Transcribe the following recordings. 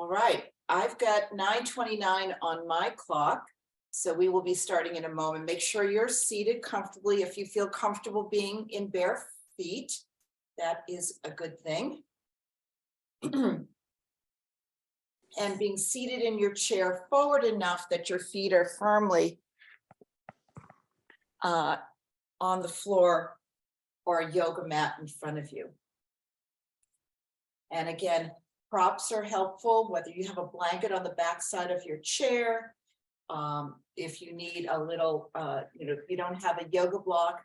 All right, I've got 9:29 on my clock, so we will be starting in a moment. Make sure you're seated comfortably. If you feel comfortable being in bare feet, that is a good thing. And being seated in your chair forward enough that your feet are firmly on the floor or a yoga mat in front of you. And again, props are helpful, whether you have a blanket on the back side of your chair. If you need a little, if you don't have a yoga block,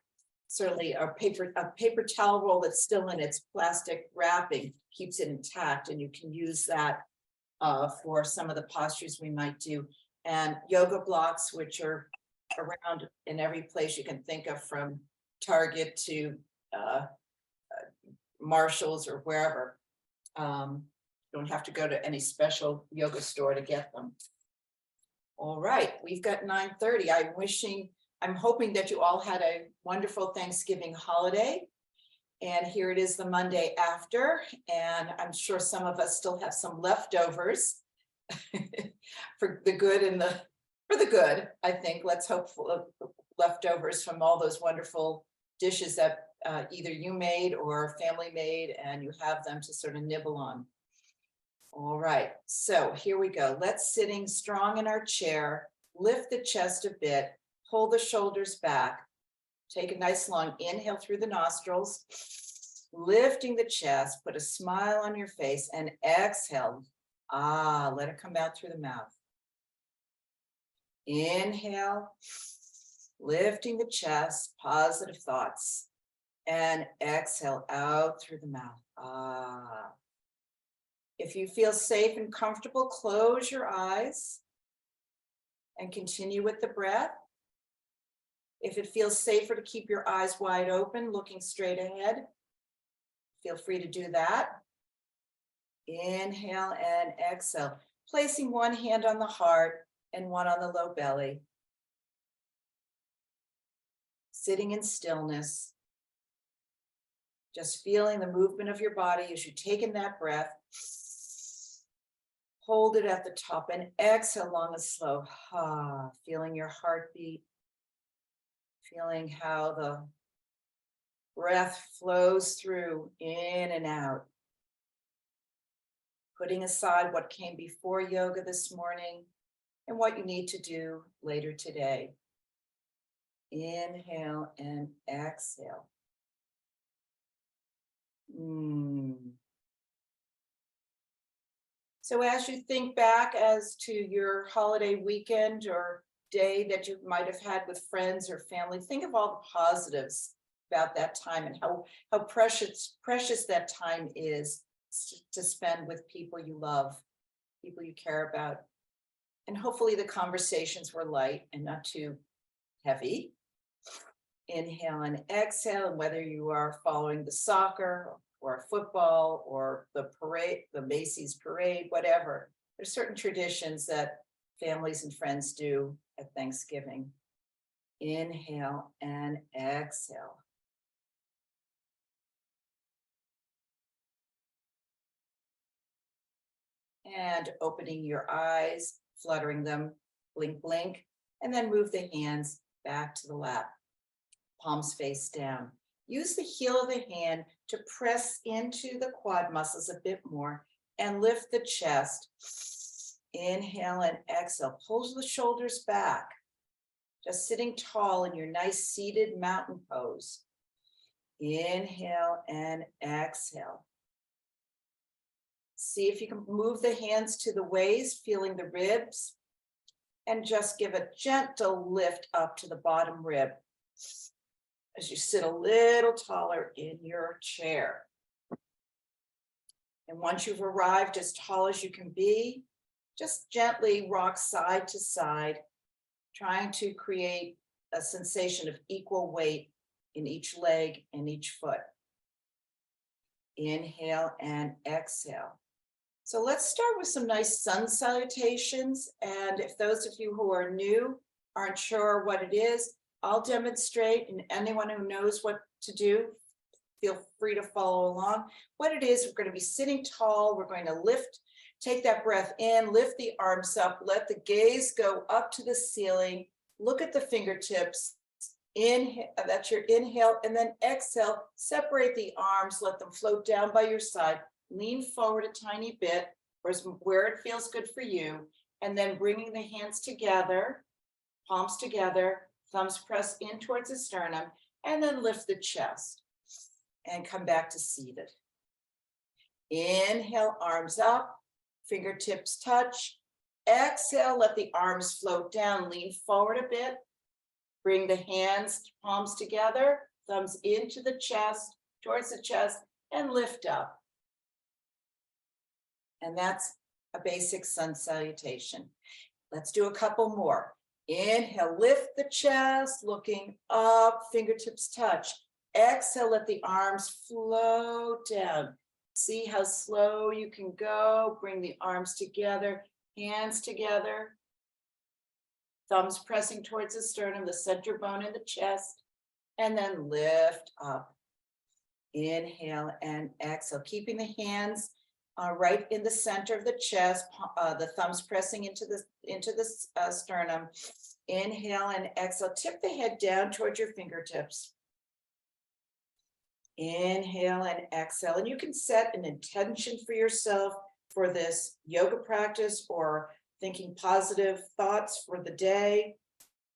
certainly a paper towel roll that's still in its plastic wrapping keeps it intact, and you can use that for some of the postures we might do. And yoga blocks, which are around in every place you can think of, from Target to Marshall's or wherever. Don't have to go to any special yoga store to get them. All right, we've got 9:30. I'm hoping that you all had a wonderful Thanksgiving holiday. And here it is, the Monday after, and I'm sure some of us still have some leftovers for the good, I think. Let's hope for leftovers from all those wonderful dishes that either you made or family made, and you have them to sort of nibble on. All right, so here we go. Let's sitting strong in our chair, lift the chest a bit, pull the shoulders back, take a nice long inhale through the nostrils, lifting the chest, put a smile on your face, and exhale. Let it come out through the mouth. Inhale, lifting the chest, positive thoughts, and exhale out through the mouth. If you feel safe and comfortable, close your eyes and continue with the breath. If it feels safer to keep your eyes wide open, looking straight ahead, feel free to do that. Inhale and exhale, placing one hand on the heart and one on the low belly. Sitting in stillness, just feeling the movement of your body as you take in that breath. Hold it at the top and exhale long and slow. Feeling your heartbeat. Feeling how the breath flows through, in and out. Putting aside what came before yoga this morning and what you need to do later today. Inhale and exhale. So as you think back as to your holiday weekend or day that you might have had with friends or family, think of all the positives about that time and how precious that time is to spend with people you love, people you care about. And hopefully the conversations were light and not too heavy. Inhale and exhale, and whether you are following the soccer or football or the parade, the Macy's parade, whatever, there's certain traditions that families and friends do at Thanksgiving. Inhale and exhale. And opening your eyes, fluttering them, blink, blink, and then move the hands back to the lap, palms face down. Use the heel of the hand to press into the quad muscles a bit more and lift the chest. Inhale and exhale. Pull the shoulders back. Just sitting tall in your nice seated mountain pose. Inhale and exhale. See if you can move the hands to the waist, feeling the ribs, and just give a gentle lift up to the bottom rib as you sit a little taller in your chair. And once you've arrived as tall as you can be, just gently rock side to side, trying to create a sensation of equal weight in each leg and each foot. Inhale and exhale. So let's start with some nice sun salutations. And if those of you who are new aren't sure what it is, I'll demonstrate, and anyone who knows what to do, feel free to follow along. What it is, we're going to be sitting tall. We're going to lift Take that breath in, lift the arms up, let the gaze go up to the ceiling. Look at the fingertips. Inhale, that's your inhale, and then exhale. Separate the arms, let them float down by your side. Lean forward a tiny bit, where it feels good for you. And then bringing the hands together, palms together, thumbs press in towards the sternum, and then lift the chest and come back to seated. Inhale, arms up, fingertips touch. Exhale, let the arms float down, lean forward a bit. Bring the hands, palms together, thumbs into the chest, towards the chest, and lift up. And that's a basic sun salutation. Let's do a couple more. Inhale, lift the chest, looking up, fingertips touch. Exhale, let the arms float down. See how slow you can go. Bring the arms together, hands together. Thumbs pressing towards the sternum, the center bone in the chest, and then lift up. Inhale and exhale, keeping the hands right in the center of the chest, the thumbs pressing into the sternum. Inhale and exhale, tip the head down towards your fingertips. Inhale and exhale, and you can set an intention for yourself for this yoga practice, or thinking positive thoughts for the day,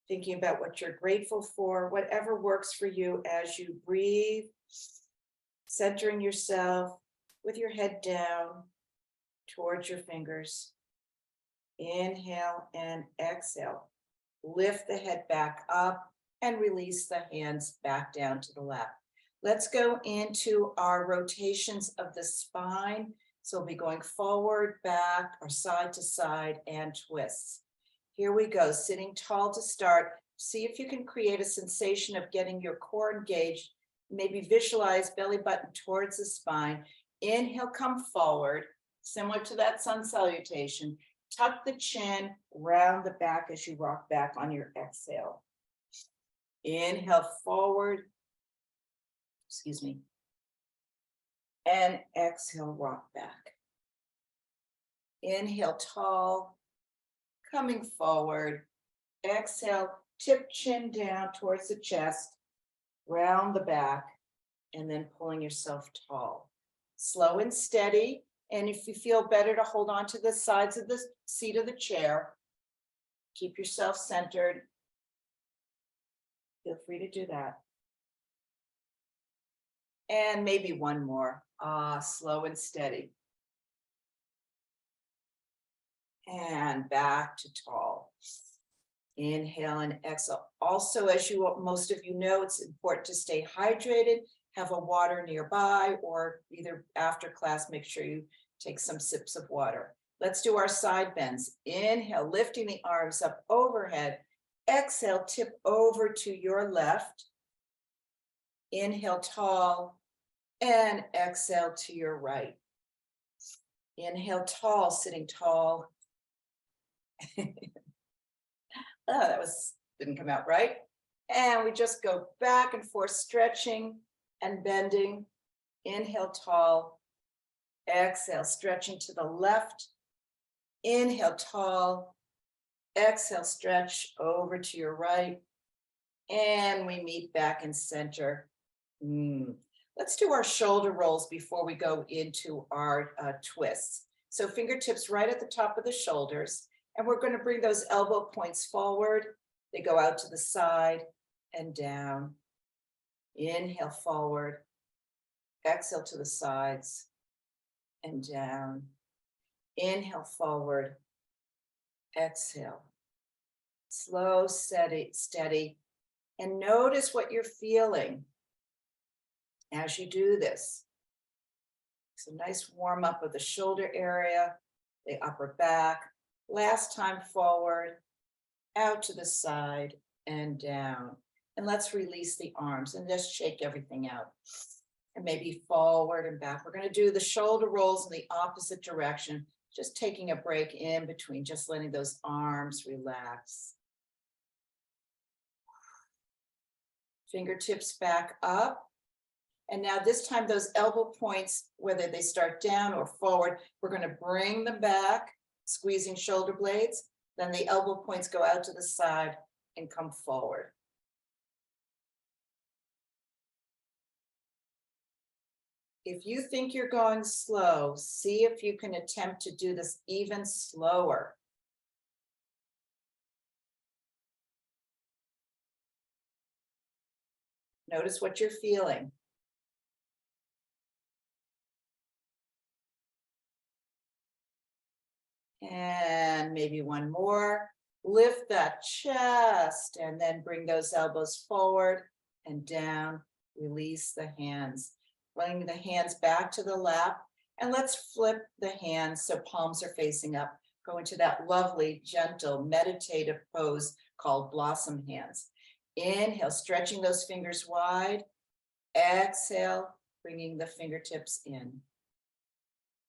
thinking about what you're grateful for, whatever works for you as you breathe, centering yourself with your head down towards your fingers. Inhale and exhale. Lift the head back up and release the hands back down to the lap. Let's go into our rotations of the spine. So we'll be going forward, back, or side to side, and twists. Here we go, sitting tall to start. See if you can create a sensation of getting your core engaged. Maybe visualize belly button towards the spine. Inhale, come forward, similar to that sun salutation. Tuck the chin, round the back as you rock back on your exhale. Inhale forward, and exhale, rock back. Inhale, tall, coming forward. Exhale, tip chin down towards the chest, round the back, and then pulling yourself tall. Slow and steady. And if you feel better to hold on to the sides of the seat of the chair, keep yourself centered. Feel free to do that. And maybe one more, slow and steady. And back to tall. Inhale and exhale. Also, as most of you know, it's important to stay hydrated, have a water nearby, or either after class, make sure you take some sips of water. Let's do our side bends. Inhale, lifting the arms up overhead. Exhale, tip over to your left. Inhale, tall, and exhale to your right. Inhale, tall, sitting tall. Oh, didn't come out right. And we just go back and forth, stretching and bending. Inhale, tall. Exhale, stretching to the left. Inhale, tall. Exhale, stretch over to your right. And we meet back in center. Let's do our shoulder rolls before we go into our twists. So fingertips right at the top of the shoulders. And we're going to bring those elbow points forward. They go out to the side and down. Inhale forward. Exhale to the sides and down. Inhale forward. Exhale. Slow, steady. And notice what you're feeling as you do this. It's a nice warm up of the shoulder area, the upper back. Last time forward, out to the side and down. And let's release the arms and just shake everything out. And maybe forward and back. We're going to do the shoulder rolls in the opposite direction, just taking a break in between, just letting those arms relax. Fingertips back up. And now this time, those elbow points, whether they start down or forward, we're going to bring them back, squeezing shoulder blades. Then the elbow points go out to the side and come forward. If you think you're going slow, see if you can attempt to do this even slower. Notice what you're feeling. And maybe one more. Lift that chest and then bring those elbows forward and down. Release the hands. Bring the hands back to the lap. And let's flip the hands so palms are facing up. Go into that lovely, gentle, meditative pose called blossom hands. Inhale, stretching those fingers wide. Exhale, bringing the fingertips in.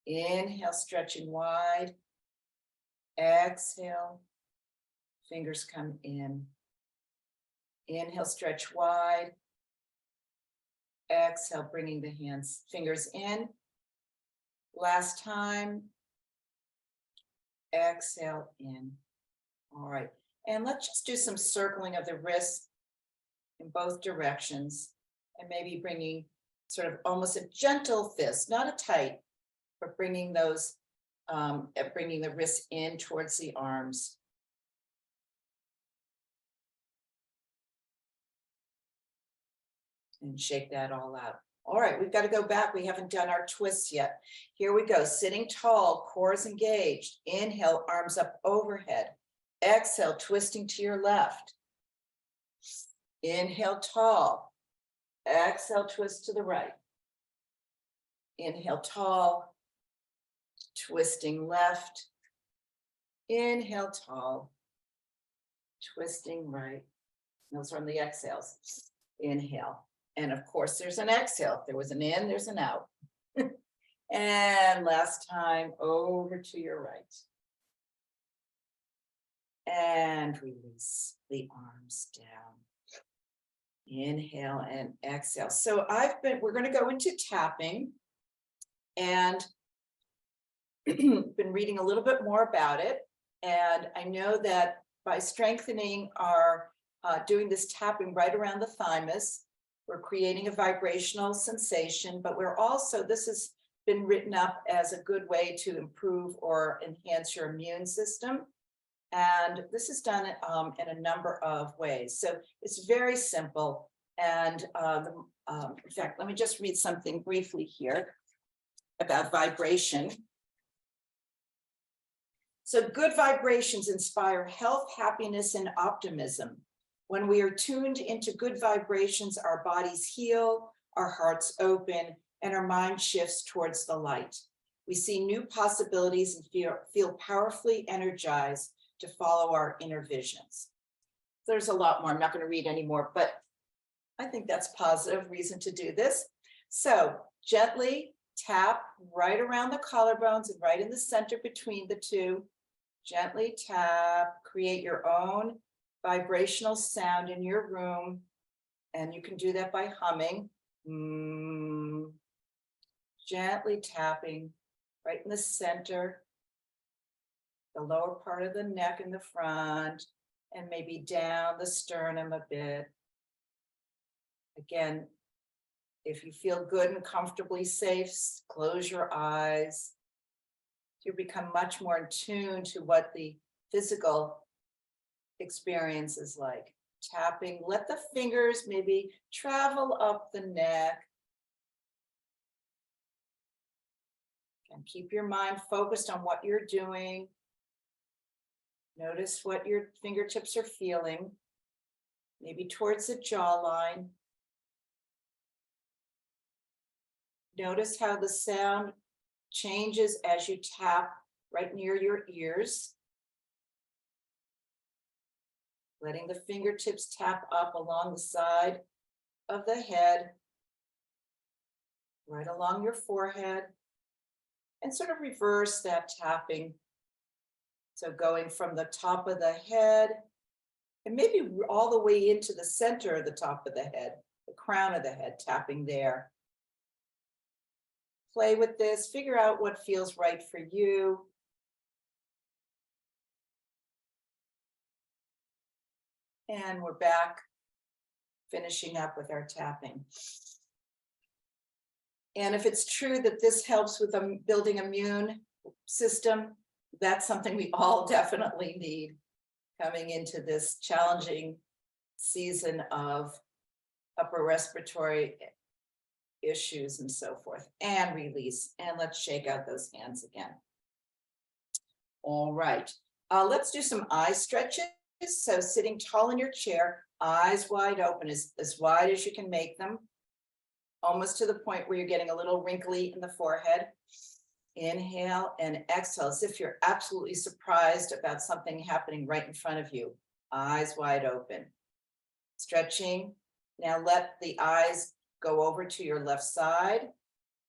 Inhale, stretching wide. Exhale, fingers come in. Inhale, stretch wide. Exhale, bringing the hands, fingers in. Last time. Exhale in. All right. And let's just do some circling of the wrists in both directions. And maybe bringing sort of almost a gentle fist, not a tight, but bringing those, bringing the wrists in towards the arms. And shake that all out. All right, we've got to go back. We haven't done our twists yet. Here we go. Sitting tall, core is engaged. Inhale, arms up overhead. Exhale, twisting to your left. Inhale, tall. Exhale, twist to the right. Inhale, tall. Twisting left. Inhale, tall. Twisting right. Those are on the exhales. Inhale. And of course, there's an exhale. If there was an in, there's an out. And last time, over to your right. And release the arms down. Inhale and exhale. So we're going to go into tapping. And been reading a little bit more about it. And I know that by strengthening our, doing this tapping right around the thymus, we're creating a vibrational sensation, but we're also, this has been written up as a good way to improve or enhance your immune system. And this is done in a number of ways. So it's very simple. And in fact, let me just read something briefly here about vibration. So good vibrations inspire health, happiness, and optimism. When we are tuned into good vibrations, our bodies heal, our hearts open, and our mind shifts towards the light. We see new possibilities and feel powerfully energized to follow our inner visions. There's a lot more. I'm not going to read anymore, but I think that's positive reason to do this. So gently tap right around the collarbones and right in the center between the two. Gently tap, create your own vibrational sound in your room. And you can do that by humming. Gently tapping right in the center, the lower part of the neck in the front, and maybe down the sternum a bit. Again, if you feel good and comfortably safe, close your eyes. You become much more in tune to what the physical experience is like. Tapping, let the fingers maybe travel up the neck. And keep your mind focused on what you're doing. Notice what your fingertips are feeling, maybe towards the jawline. Notice how the sound changes as you tap right near your ears. Letting the fingertips tap up along the side of the head, right along your forehead, and sort of reverse that tapping. So going from the top of the head, and maybe all the way into the center of the top of the head, the crown of the head, tapping there. play with this, figure out what feels right for you. And we're back, finishing up with our tapping. And if it's true that this helps with building immune system, that's something we all definitely need coming into this challenging season of upper respiratory issues and so forth, and release. And let's shake out those hands again. All right, let's do some eye stretches. So sitting tall in your chair, eyes wide open, as wide as you can make them, almost to the point where you're getting a little wrinkly in the forehead. Inhale and exhale as if you're absolutely surprised about something happening right in front of you. Eyes wide open. Stretching. Now let the eyes go over to your left side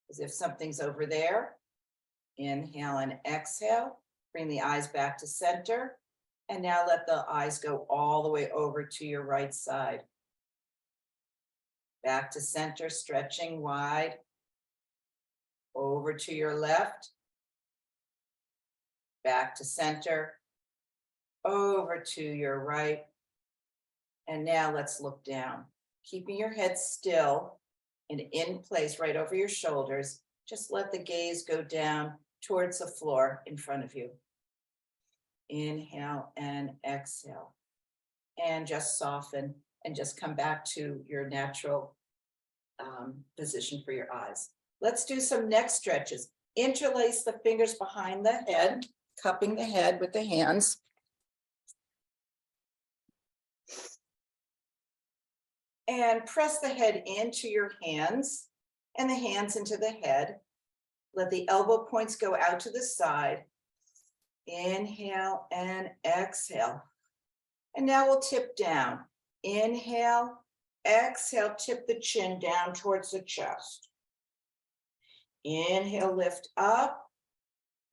as if something's over there. Inhale and exhale. Bring the eyes back to center. And now let the eyes go all the way over to your right side. Back to center, stretching wide. Over to your left. Back to center. Over to your right. And now let's look down. Keeping your head still and in place right over your shoulders. Just let the gaze go down towards the floor in front of you. Inhale and exhale. And just soften and just come back to your natural position for your eyes. Let's do some neck stretches. Interlace the fingers behind the head, cupping the head with the hands. And press the head into your hands and the hands into the head. Let the elbow points go out to the side. Inhale and exhale. And now we'll tip down. Inhale, exhale, tip the chin down towards the chest. Inhale, lift up,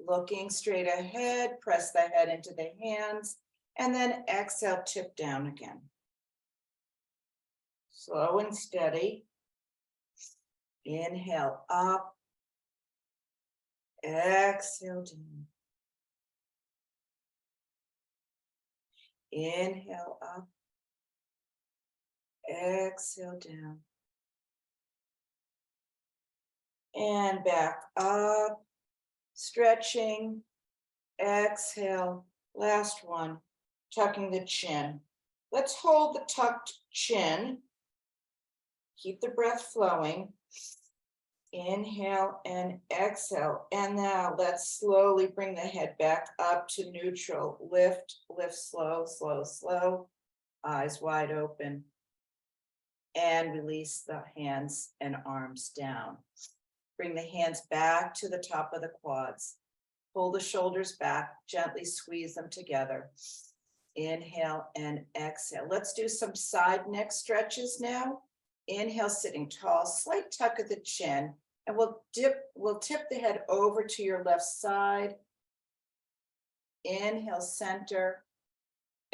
looking straight ahead, press the head into the hands, and then exhale, tip down again. Slow and steady. Inhale up, exhale down. Inhale up, exhale down. And back up, stretching, exhale, last one, tucking the chin. Let's hold the tucked chin. Keep the breath flowing. Inhale and exhale. And now let's slowly bring the head back up to neutral. Lift, lift, slow, slow, slow. Eyes wide open. And release the hands and arms down. Bring the hands back to the top of the quads. Pull the shoulders back, gently squeeze them together. Inhale and exhale. Let's do some side neck stretches now. Inhale, sitting tall, slight tuck of the chin, and we'll tip the head over to your left side. Inhale, center.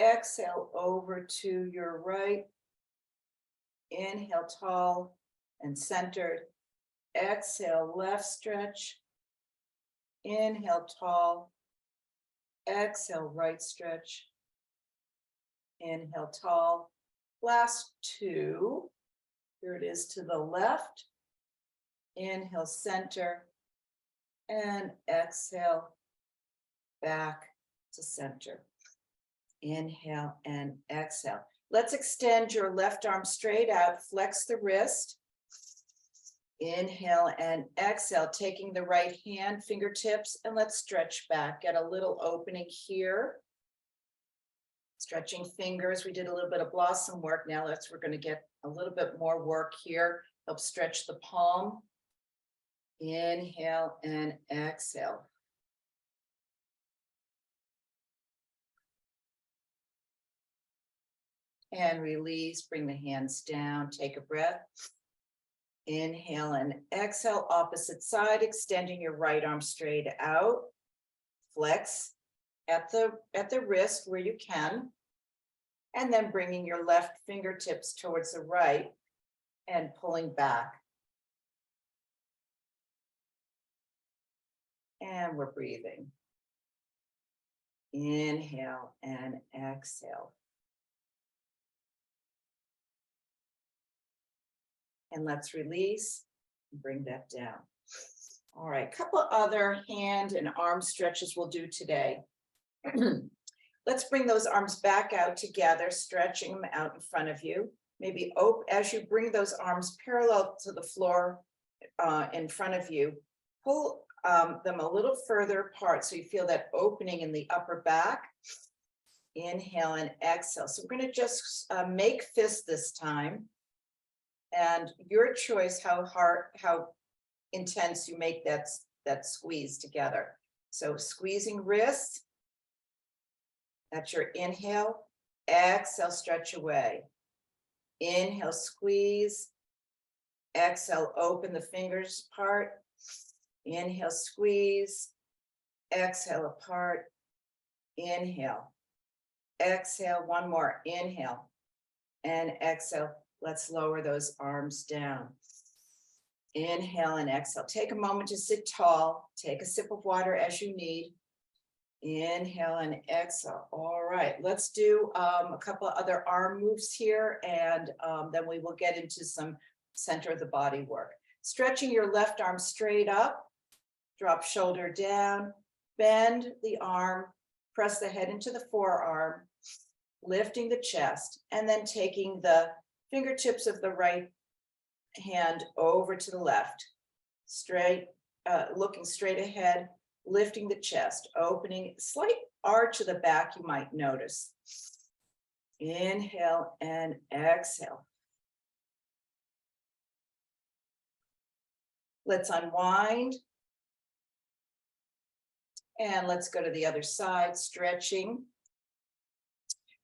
Exhale, over to your right. Inhale, tall and centered. Exhale, left stretch. Inhale, tall. Exhale, right stretch. Inhale, tall. Last two. Here it is to the left. Inhale, center. And exhale, back to center. Inhale and exhale. Let's extend your left arm straight out. Flex the wrist. Inhale and exhale, taking the right hand, fingertips, and let's stretch back. Get a little opening here. Stretching fingers. We did a little bit of blossom work. Now we're going to get a little bit more work here. Help stretch the palm. Inhale and exhale. And release. Bring the hands down. Take a breath. Inhale and exhale, opposite side, extending your right arm straight out. Flex at the wrist where you can. And then bringing your left fingertips towards the right and pulling back. And we're breathing. Inhale and exhale. And let's release and bring that down. All right, couple other hand and arm stretches we'll do today. Let's bring those arms back out together, stretching them out in front of you. Maybe as you bring those arms parallel to the floor in front of you, pull them a little further apart so you feel that opening in the upper back. Inhale and exhale. So we're going to just make fists this time. And your choice how intense you make that squeeze together. So squeezing wrists. That's your inhale. Exhale, stretch away. Inhale, squeeze. Exhale, open the fingers apart. Inhale, squeeze. Exhale, apart. Inhale. Exhale, one more. Inhale and exhale. Let's lower those arms down. Inhale and exhale. Take a moment to sit tall. Take a sip of water as you need. Inhale and exhale. All right, let's do a couple of other arm moves here, and then we will get into some center of the body work. Stretching your left arm straight up, drop shoulder down, bend the arm, press the head into the forearm, lifting the chest, and then taking the fingertips of the right hand over to the left, straight, looking straight ahead, lifting the chest, opening, slight arch of the back you might notice. Inhale and exhale. Let's unwind. And let's go to the other side, stretching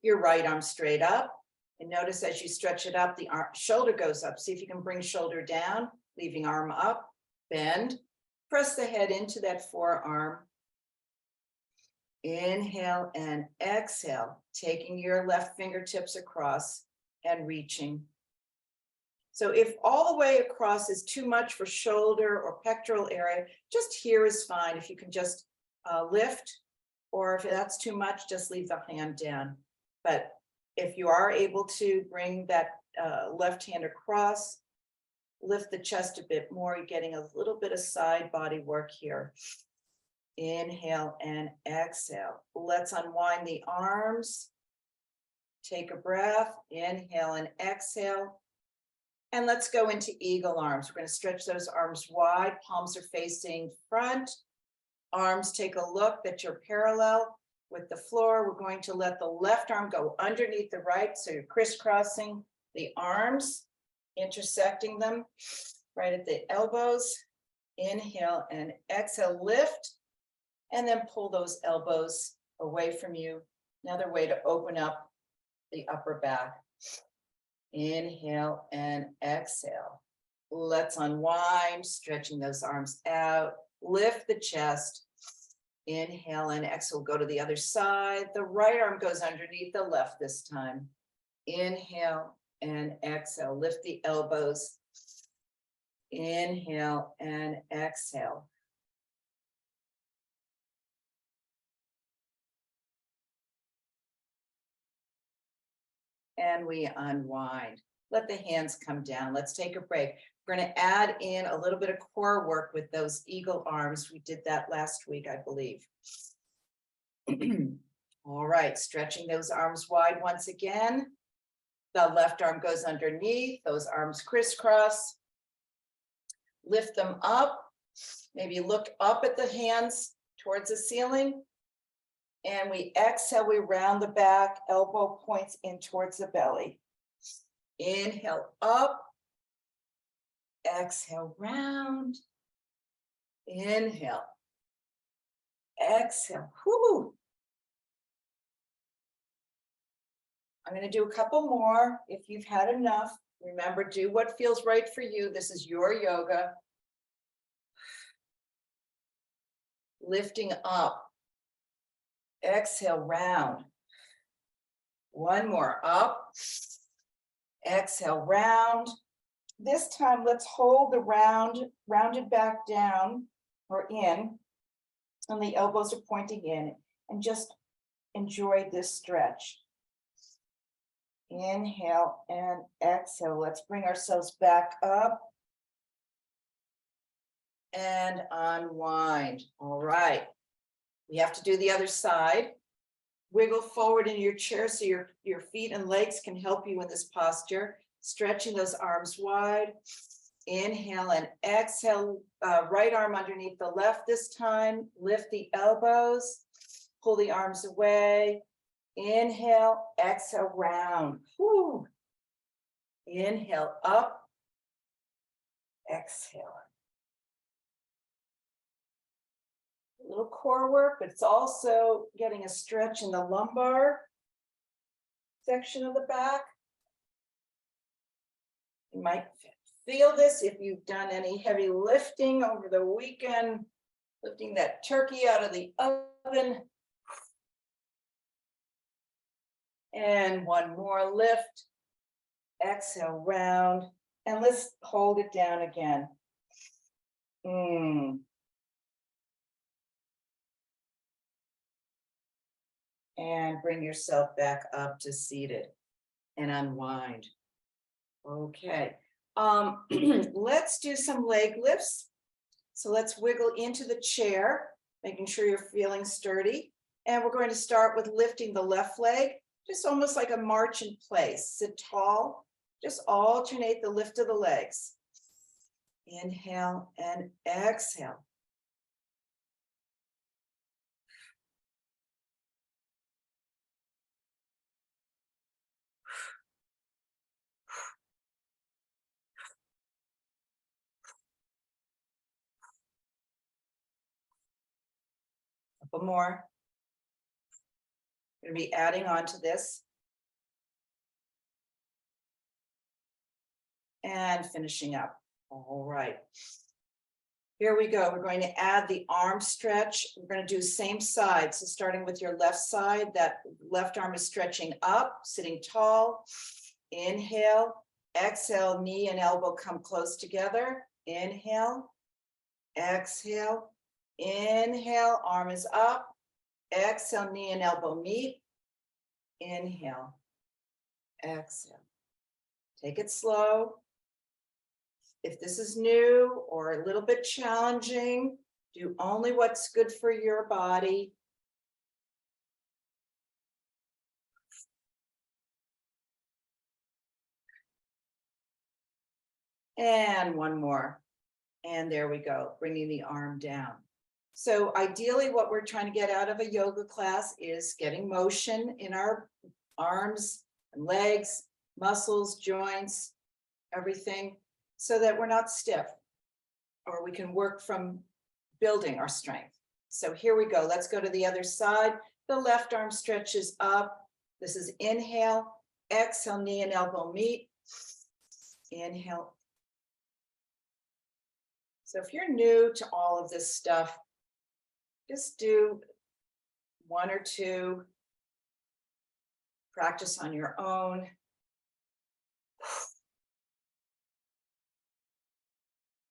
your right arm straight up. And notice as you stretch it up, the shoulder goes up. See if you can bring shoulder down, leaving arm up, bend. Press the head into that forearm. Inhale and exhale, taking your left fingertips across and reaching. So if all the way across is too much for shoulder or pectoral area, just here is fine. If you can just lift, or if that's too much, just leave the hand down. But if you are able to bring that left hand across, lift the chest a bit more, you're getting a little bit of side body work here. Inhale and exhale. Let's unwind the arms. Take a breath, inhale and exhale. And let's go into eagle arms. We're going to stretch those arms wide, palms are facing front. Arms take a look that you're parallel with the floor. We're going to let the left arm go underneath the right, so you're crisscrossing the arms, intersecting them right at the elbows. Inhale and exhale, lift, and then pull those elbows away from you. Another way to open up the upper back. Inhale and exhale. Let's unwind, stretching those arms out. Lift the chest. Inhale and exhale. Go to the other side. The right arm goes underneath the left this time. Inhale and exhale. Lift the elbows. Inhale and exhale. And we unwind. Let the hands come down. Let's take a break. We're going to add in a little bit of core work with those eagle arms. We did that last week, I believe. All right, stretching those arms wide once again. The left arm goes underneath, those arms crisscross. Lift them up. Maybe look up at the hands towards the ceiling. And we exhale, we round the back, elbow points in towards the belly. Inhale up. Exhale, round. Inhale. Exhale. Whoo. I'm going to do a couple more. If you've had enough, remember, do what feels right for you. This is your yoga. Lifting up. Exhale, round. One more, up. Exhale, round. This time, let's hold the rounded back down or in. and the elbows are pointing in, and just enjoy this stretch. Inhale and exhale. Let's bring ourselves back up and unwind. All right. We have to do the other side. Wiggle forward in your chair so your feet and legs can help you in this posture. Stretching those arms wide. Inhale and exhale. Right arm underneath the left this time. Lift the elbows. Pull the arms away. Inhale, exhale, round. Whew. Inhale, up. Exhale. A little core work, but it's also getting a stretch in the lumbar section of the back. You might feel this if you've done any heavy lifting over the weekend, lifting that turkey out of the oven. And one more lift. Exhale, round. And let's hold it down again. And bring yourself back up to seated and unwind. Okay. Let's do some leg lifts. So let's wiggle into the chair, making sure you're feeling sturdy. And we're going to start with lifting the left leg, just almost like a march in place. Sit tall, just alternate the lift of the legs. Inhale and exhale. A couple more. Going to be adding on to this. And finishing up. All right. Here we go. We're going to add the arm stretch. We're going to do same side. So starting with your left side, that left arm is stretching up, sitting tall. Inhale, exhale, knee and elbow come close together. Inhale, exhale, inhale, arm is up. Exhale, knee and elbow meet. Inhale, exhale. Take it slow. If this is new or a little bit challenging, do only what's good for your body. And one more. And there we go, bringing the arm down. So ideally what we're trying to get out of a yoga class is getting motion in our arms and legs, muscles, joints, everything, so that we're not stiff, or we can work from building our strength. So here we go. Let's go to the other side. The left arm stretches up. This is inhale, exhale, knee and elbow meet. Inhale. So if you're new to all of this stuff, just do one or two. Practice on your own.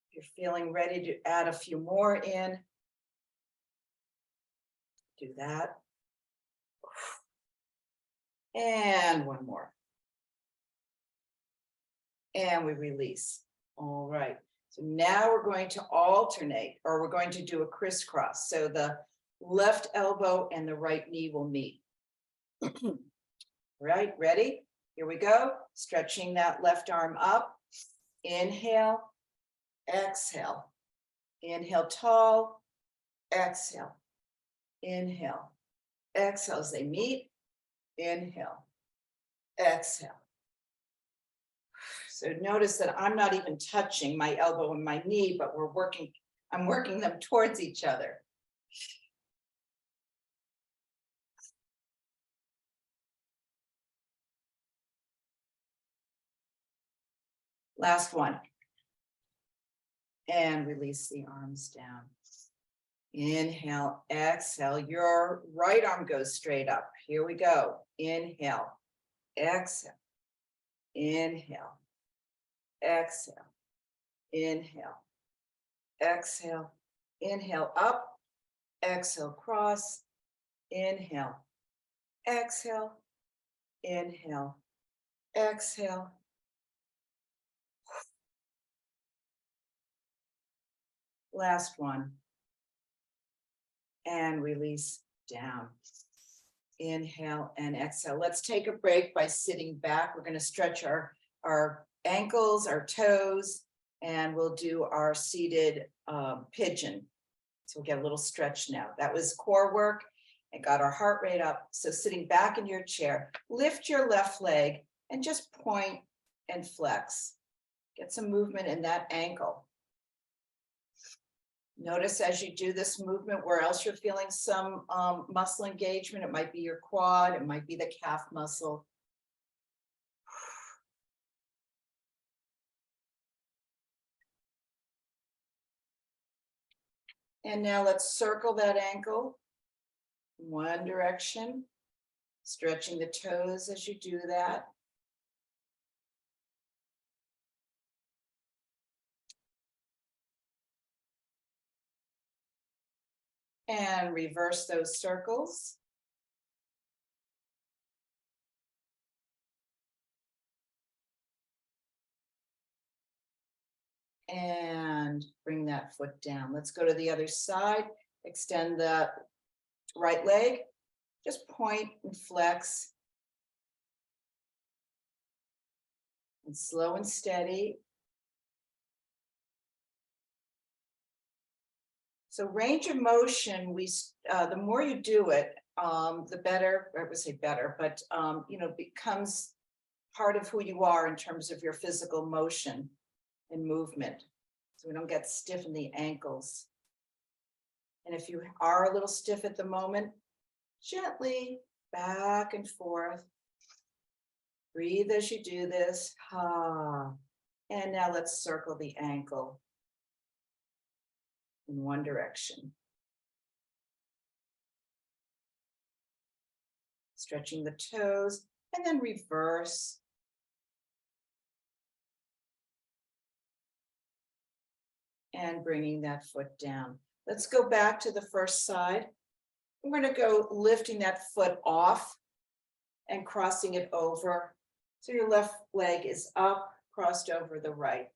If you're feeling ready to add a few more in, do that. And one more. And we release. All right. So now we're going to alternate, or we're going to do a crisscross. So the left elbow and the right knee will meet. Right, ready? Here we go. Stretching that left arm up. Inhale, exhale. Inhale tall, exhale. Inhale, exhale as they meet. Inhale, exhale. So notice that I'm not even touching my elbow and my knee, but I'm working them towards each other. Last one. And release the arms down. Inhale, exhale. Your right arm goes straight up. Here we go. Inhale, exhale. Inhale, exhale. Inhale, exhale. Inhale up. exhale, cross, inhale, exhale, inhale, exhale. Last one. And release down. Inhale and exhale. Let's take a break by sitting back. We're going to stretch our ankles, our toes, and we'll do our seated pigeon. So we'll get a little stretch now. That was core work and got our heart rate up. So sitting back in your chair, lift your left leg and just point and flex. Get some movement in that ankle. Notice as you do this movement where else you're feeling some muscle engagement. It might be your quad, it might be the calf muscle. And now let's circle that ankle in one direction, stretching the toes as you do that. And reverse those circles. And bring that foot down. Let's go to the other side. Extend the right leg. Just point and flex. And slow and steady. So range of motion, the more you do it, the better, I would say better, but becomes part of who you are in terms of your physical motion and movement. So we don't get stiff in the ankles. And if you are a little stiff at the moment, gently back and forth. Breathe as you do this. And now let's circle the ankle in one direction. Stretching the toes and then reverse. And bringing that foot down. Let's go back to the first side. We're going to go lifting that foot off and crossing it over. So your left leg is up, crossed over the right.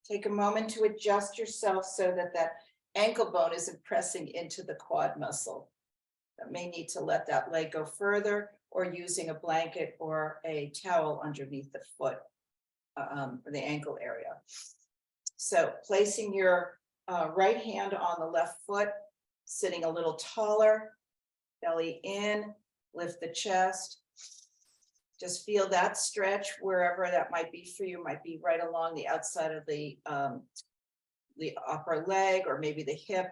Take a moment to adjust yourself so that that ankle bone isn't pressing into the quad muscle. That may need to let that leg go further, or using a blanket or a towel underneath the foot, or the ankle area. So placing your right hand on the left foot, sitting a little taller, belly in, lift the chest. Just feel that stretch wherever that might be for you. Might be right along the outside of the upper leg, or maybe the hip.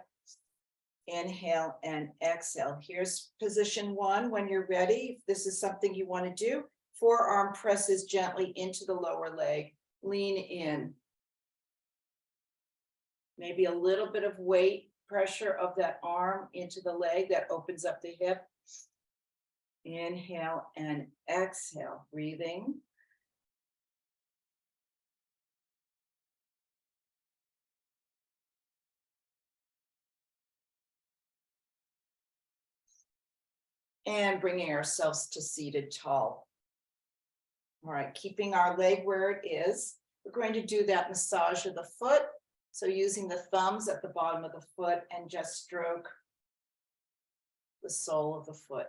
Inhale and exhale. Here's position one when you're ready. If this is something you want to do, forearm presses gently into the lower leg. Lean in. Maybe a little bit of weight pressure of that arm into the leg that opens up the hip. Inhale and exhale, breathing. And bringing ourselves to seated tall. All right, keeping our leg where it is. We're going to do that massage of the foot. So using the thumbs at the bottom of the foot and just stroke the sole of the foot.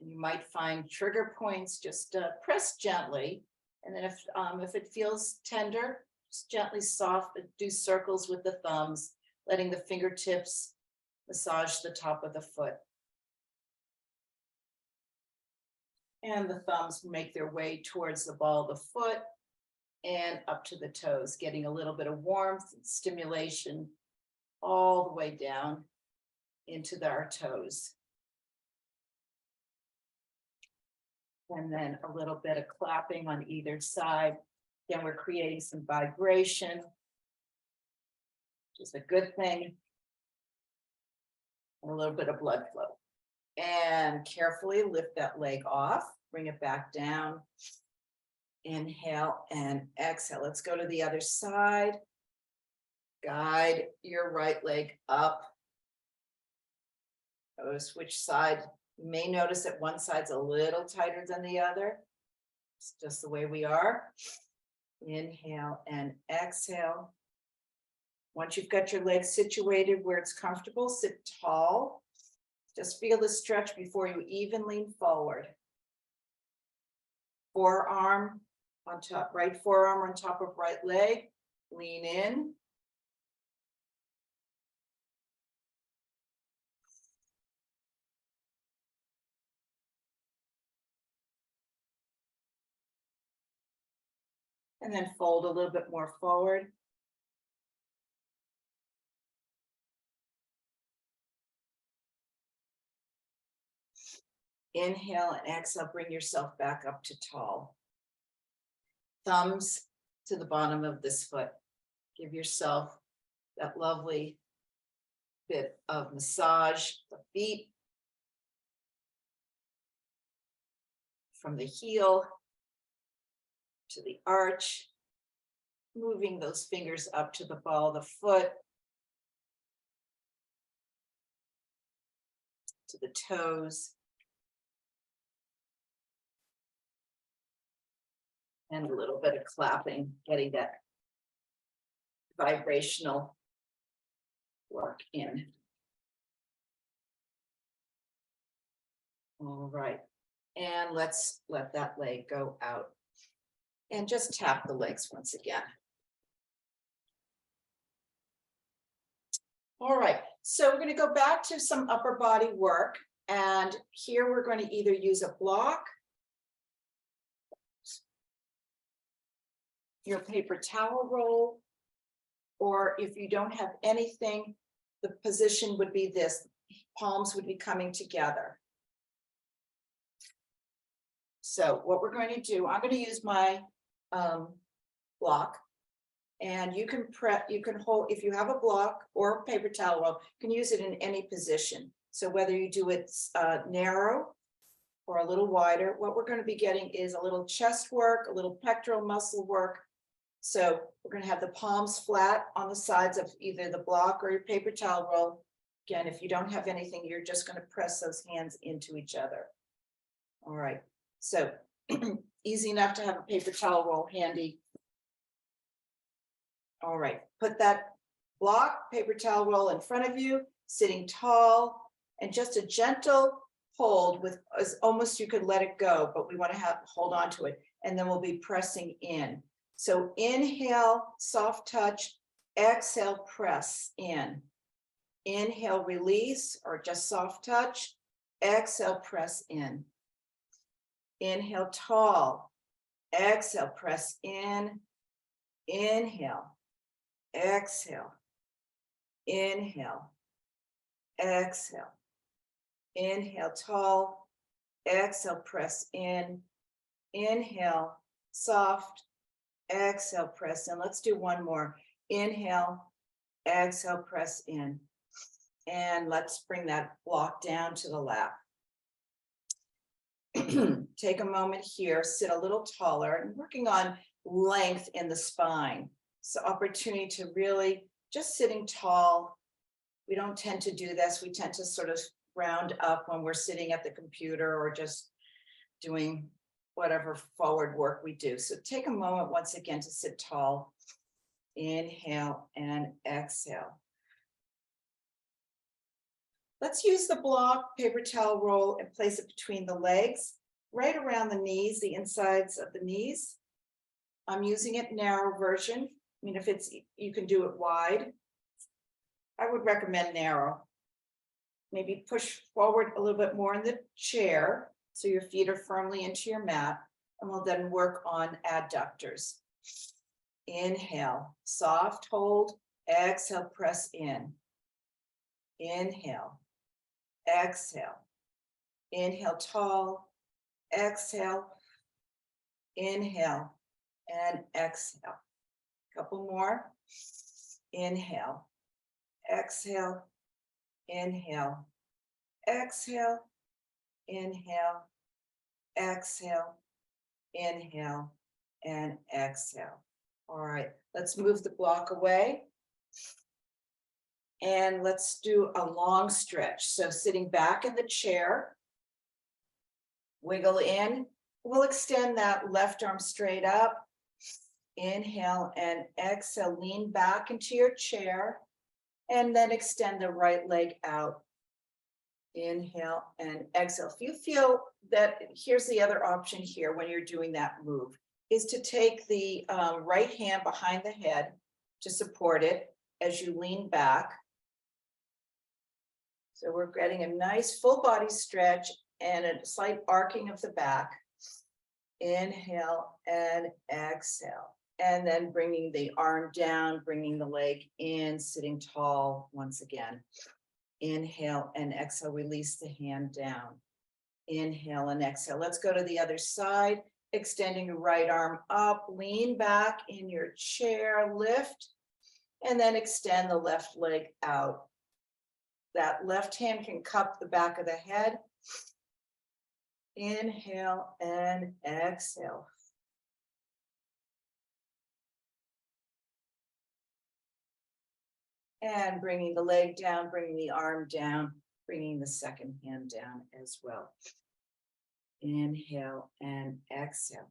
And you might find trigger points, just press gently. And then if it feels tender, just gently soft, do circles with the thumbs, letting the fingertips massage the top of the foot. And the thumbs make their way towards the ball of the foot and up to the toes, getting a little bit of warmth and stimulation all the way down into our toes. And then a little bit of clapping on either side. Again, we're creating some vibration, which is a good thing. And a little bit of blood flow. And carefully lift that leg off, bring it back down. Inhale and exhale. Let's go to the other side. Guide your right leg up. Notice which side. You may notice that one side's a little tighter than the other. It's just the way we are. Inhale and exhale. Once you've got your legs situated where it's comfortable, sit tall. Just feel the stretch before you even lean forward. Forearm on top, right forearm on top of right leg. Lean in. And then fold a little bit more forward. Inhale and exhale, bring yourself back up to tall. Thumbs to the bottom of this foot. Give yourself that lovely bit of massage, the feet. From the heel to the arch, moving those fingers up to the ball of the foot, to the toes, and a little bit of clapping, getting that vibrational work in. All right, and let's let that leg go out. And just tap the legs once again. All right, so we're going to go back to some upper body work. And here we're going to either use a block, your paper towel roll, or if you don't have anything, the position would be this. Palms would be coming together. So what we're going to do, I'm going to use my block, and you can hold, if you have a block or a paper towel roll, you can use it in any position. So whether you do it narrow or a little wider, what we're going to be getting is a little chest work, a little pectoral muscle work. So we're going to have the palms flat on the sides of either the block or your paper towel roll. Again, if you don't have anything, you're just going to press those hands into each other. All right, so easy enough to have a paper towel roll handy. All right, put that block, paper towel roll in front of you, sitting tall, and just a gentle hold with almost you could let it go, but we want to hold on to it, and then we'll be pressing in. So inhale, soft touch, exhale, press in. Inhale, release, or just soft touch. Exhale, press in. Inhale, tall. Exhale, press in. Inhale. Exhale. Inhale. Exhale. Inhale, tall. Exhale, press in. Inhale, soft. Exhale, press in. Let's do one more. Inhale, exhale, press in. And let's bring that block down to the lap. Take a moment here, sit a little taller, and working on length in the spine. So opportunity to really just sitting tall. We don't tend to do this. We tend to sort of round up when we're sitting at the computer or just doing whatever forward work we do. So take a moment once again to sit tall. Inhale and exhale. Let's use the block, paper towel roll, and place it between the legs, right around the knees, the insides of the knees. I'm using it narrow version. I mean, if it's, you can do it wide. I would recommend narrow. Maybe push forward a little bit more in the chair so your feet are firmly into your mat, and we'll then work on adductors. Inhale, soft hold, exhale, press in. Inhale, exhale, inhale, tall, exhale, inhale, and exhale. Couple more. Inhale, exhale, inhale, exhale, inhale, exhale, inhale, and exhale. All right, let's move the block away. And let's do a long stretch. So sitting back in the chair, wiggle in. We'll extend that left arm straight up. Inhale and exhale, lean back into your chair, and then extend the right leg out. Inhale and exhale. If you feel that, here's the other option here when you're doing that move, is to take the right hand behind the head to support it as you lean back. So we're getting a nice full body stretch and a slight arcing of the back. Inhale and exhale. And then bringing the arm down, bringing the leg in, sitting tall once again. Inhale and exhale, release the hand down. Inhale and exhale. Let's go to the other side, extending your right arm up, lean back in your chair, lift, and then extend the left leg out. That left hand can cup the back of the head. Inhale and exhale. And bringing the leg down, bringing the arm down, bringing the second hand down as well. Inhale and exhale.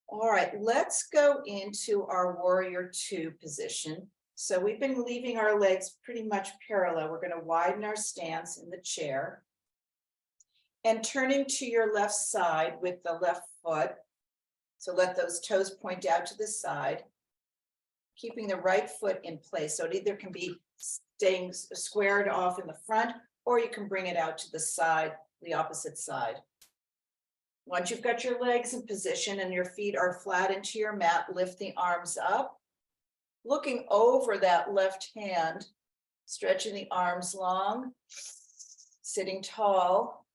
All right, let's go into our warrior two position. So we've been leaving our legs pretty much parallel. We're going to widen our stance in the chair. And turning to your left side with the left foot. So let those toes point out to the side. Keeping the right foot in place. So it either can be staying squared off in the front, or you can bring it out to the side, the opposite side. Once you've got your legs in position and your feet are flat into your mat, lift the arms up. Looking over that left hand, stretching the arms long, sitting tall,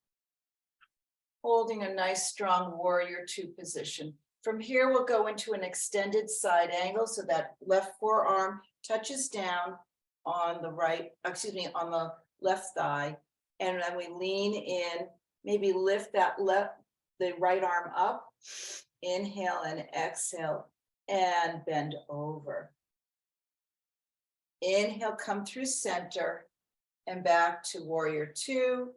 holding a nice strong warrior two position. From here, we'll go into an extended side angle so that left forearm touches down on the right, on the left thigh. And then we lean in, maybe lift the right arm up, inhale and exhale, and bend over. Inhale, come through center and back to warrior two,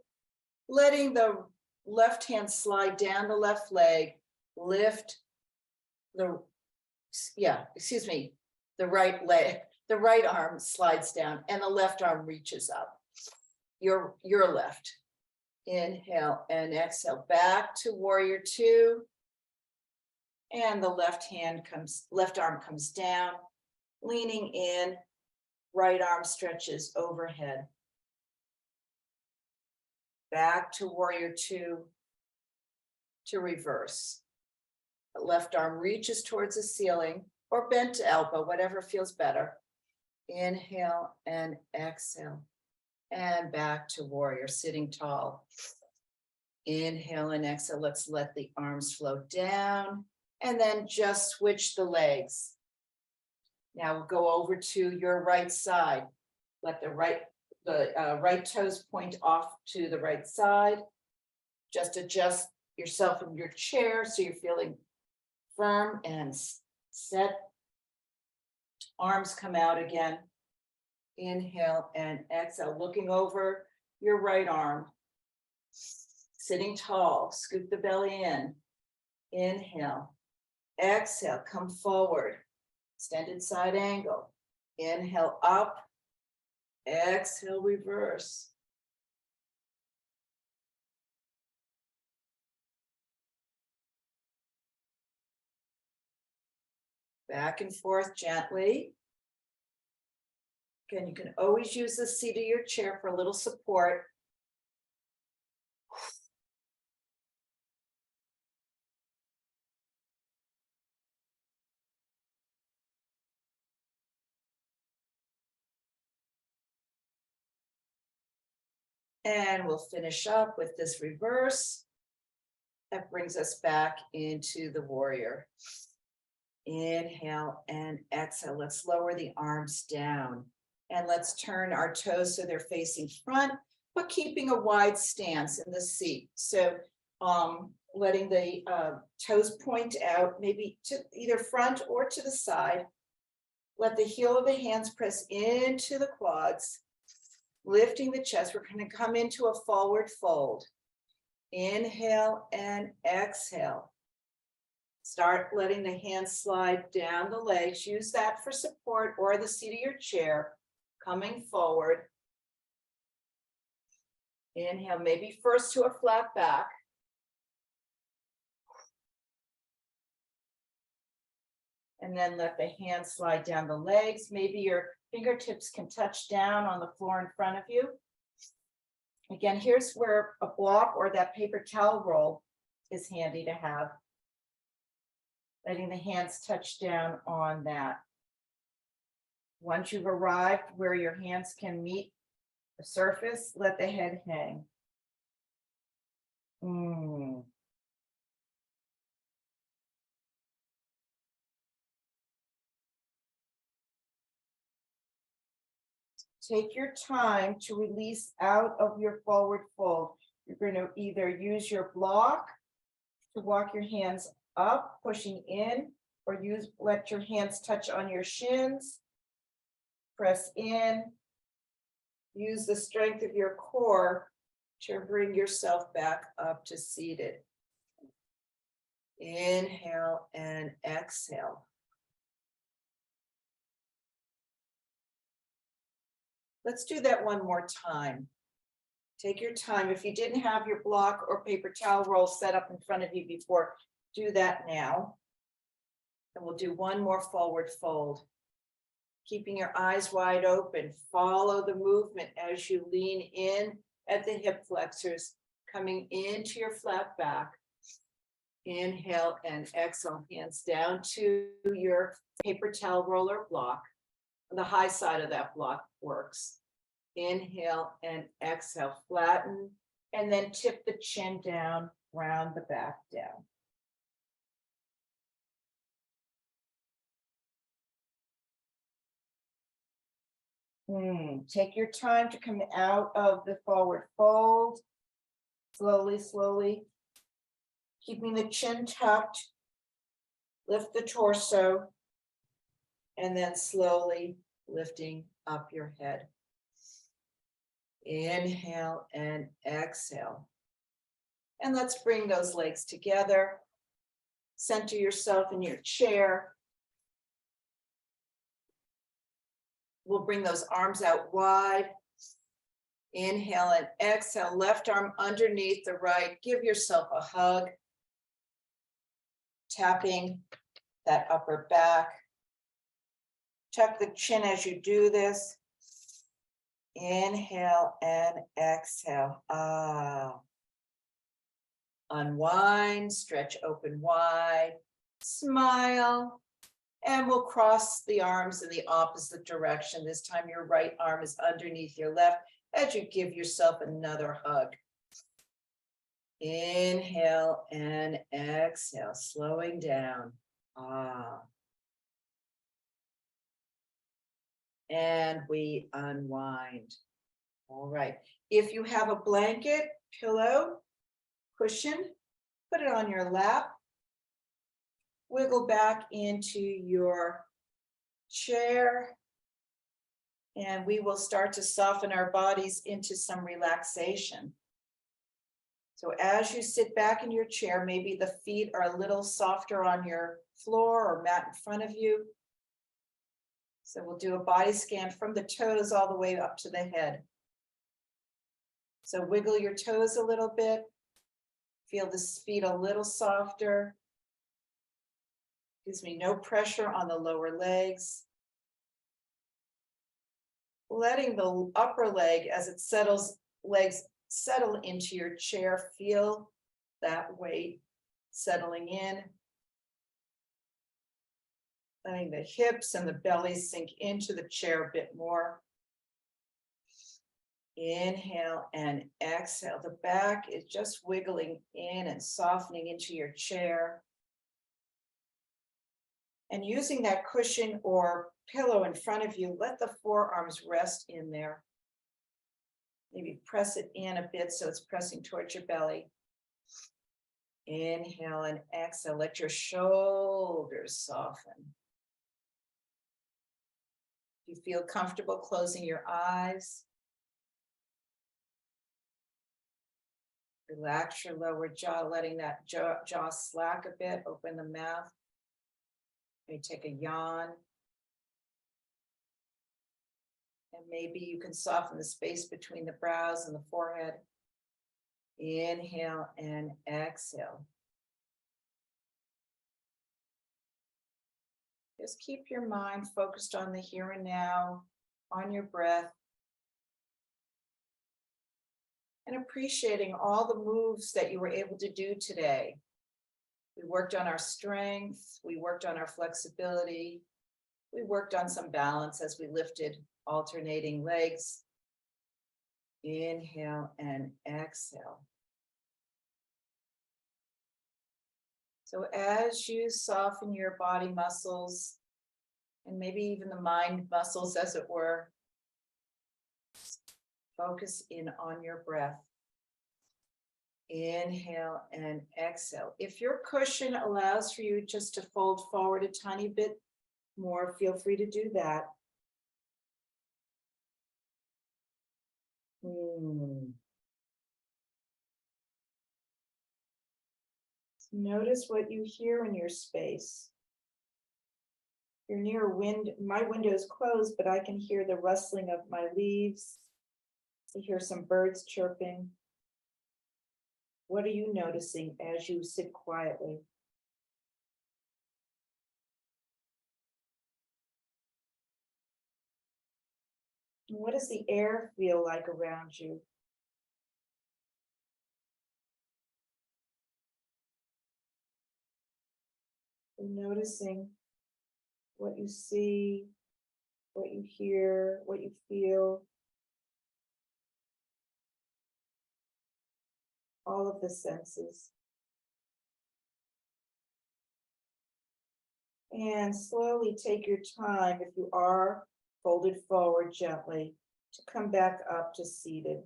letting the left hand slide down the left leg, lift the right leg, the right arm slides down and the left arm reaches up. Your left. Inhale and exhale, back to warrior two. And the left arm comes down, leaning in, right arm stretches overhead. Back to warrior two to reverse. The left arm reaches towards the ceiling or bent to elbow, whatever feels better. Inhale and exhale. And back to warrior, sitting tall. Inhale and exhale. Let's let the arms flow down and then just switch the legs. Now we'll go over to your right side. Let the right toes point off to the right side. Just adjust yourself in your chair so you're feeling firm and set. Arms come out again. Inhale and exhale, looking over your right arm. Sitting tall, scoop the belly in. Inhale, exhale, come forward. Extended side angle. Inhale up, exhale, reverse. Back and forth gently. Again, you can always use the seat of your chair for a little support. And we'll finish up with this reverse. That brings us back into the warrior. Inhale and exhale. Let's lower the arms down. And let's turn our toes so they're facing front, but keeping a wide stance in the seat. So letting the toes point out, maybe to either front or to the side. Let the heel of the hands press into the quads. Lifting the chest, we're going to come into a forward fold. Inhale and exhale. Start letting the hands slide down the legs. Use that for support or the seat of your chair. Coming forward. Inhale, maybe first to a flat back. And then let the hands slide down the legs. Maybe your fingertips can touch down on the floor in front of you. Again, here's where a block or that paper towel roll is handy to have. Letting the hands touch down on that. Once you've arrived where your hands can meet the surface, let the head hang. Take your time to release out of your forward fold. You're going to either use your block to walk your hands up, pushing in, or let your hands touch on your shins. Press in. Use the strength of your core to bring yourself back up to seated. Inhale and exhale. Let's do that one more time. Take your time. If you didn't have your block or paper towel roll set up in front of you before, do that now. And we'll do one more forward fold. Keeping your eyes wide open. Follow the movement as you lean in at the hip flexors, coming into your flat back. Inhale and exhale, hands down to your paper towel roller block. The high side of that block works. Inhale and exhale, flatten, and then tip the chin down, round the back down. Take your time to come out of the forward fold. Slowly, slowly. Keeping the chin tucked. Lift the torso. And then slowly lifting up your head. Inhale and exhale. And let's bring those legs together. Center yourself in your chair. We'll bring those arms out wide. Inhale and exhale, left arm underneath the right. Give yourself a hug. Tapping that upper back. Tuck the chin as you do this. Inhale and exhale. Unwind, stretch open wide, smile, and we'll cross the arms in the opposite direction. This time your right arm is underneath your left as you give yourself another hug. Inhale and exhale, slowing down. And we unwind. All right. If you have a blanket, pillow, cushion, put it on your lap. Wiggle back into your chair. And we will start to soften our bodies into some relaxation. So as you sit back in your chair, maybe the feet are a little softer on your floor or mat in front of you. So we'll do a body scan from the toes all the way up to the head. So wiggle your toes a little bit. Feel the feet a little softer. Gives me no pressure on the lower legs. Letting the upper leg, as it settles, legs settle into your chair. Feel that weight settling in. Letting the hips and the belly sink into the chair a bit more. Inhale and exhale. The back is just wiggling in and softening into your chair. And using that cushion or pillow in front of you, let the forearms rest in there. Maybe press it in a bit so it's pressing towards your belly. Inhale and exhale. Let your shoulders soften. If you feel comfortable closing your eyes, Relax your lower jaw, letting that jaw slack a bit, open the mouth. Maybe take a yawn. And maybe you can soften the space between the brows and the forehead. Inhale and exhale. Just keep your mind focused on the here and now, on your breath. And appreciating all the moves that you were able to do today. We worked on our strength, we worked on our flexibility, we worked on some balance as we lifted alternating legs. Inhale and exhale. So as you soften your body muscles, and maybe even the mind muscles, as it were, focus in on your breath. Inhale and exhale. If your cushion allows for you just to fold forward a tiny bit more, feel free to do that. Notice what you hear in your space. You're near a wind. My window is closed, but I can hear the rustling of my leaves. I hear some birds chirping. What are you noticing as you sit quietly? What does the air feel like around you? You're noticing what you see, what you hear, what you feel. All of the senses. And slowly take your time, if you are folded forward gently, to come back up to seated.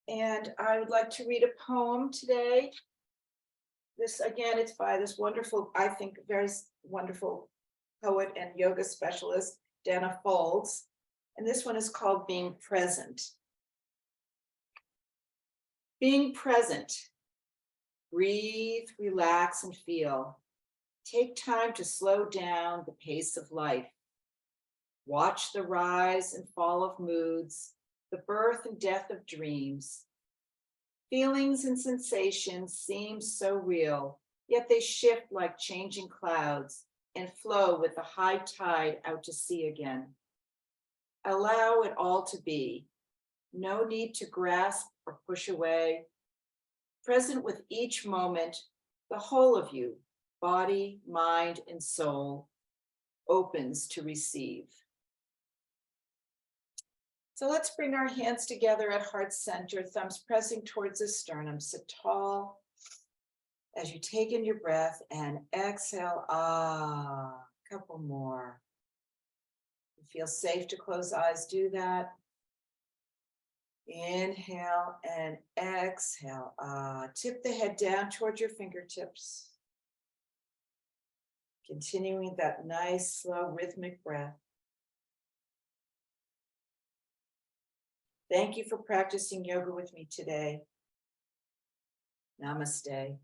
And I would like to read a poem today. This, again, it's by this wonderful, I think, very wonderful poet and yoga specialist, Dana Folds. And this one is called Being Present. Being present. Breathe, relax, and feel. Take time to slow down the pace of life. Watch the rise and fall of moods, the birth and death of dreams. Feelings and sensations seem so real, yet they shift like changing clouds and flow with the high tide out to sea again. Allow it all to be. No need to grasp or push away. Present with each moment, the whole of you, body, mind, and soul, opens to receive. So let's bring our hands together at heart center, thumbs pressing towards the sternum. Sit tall as you take in your breath and exhale. Couple more. You feel safe to close eyes, do that. Inhale and exhale. Tip the head down towards your fingertips. Continuing that nice, slow, rhythmic breath. Thank you for practicing yoga with me today. Namaste.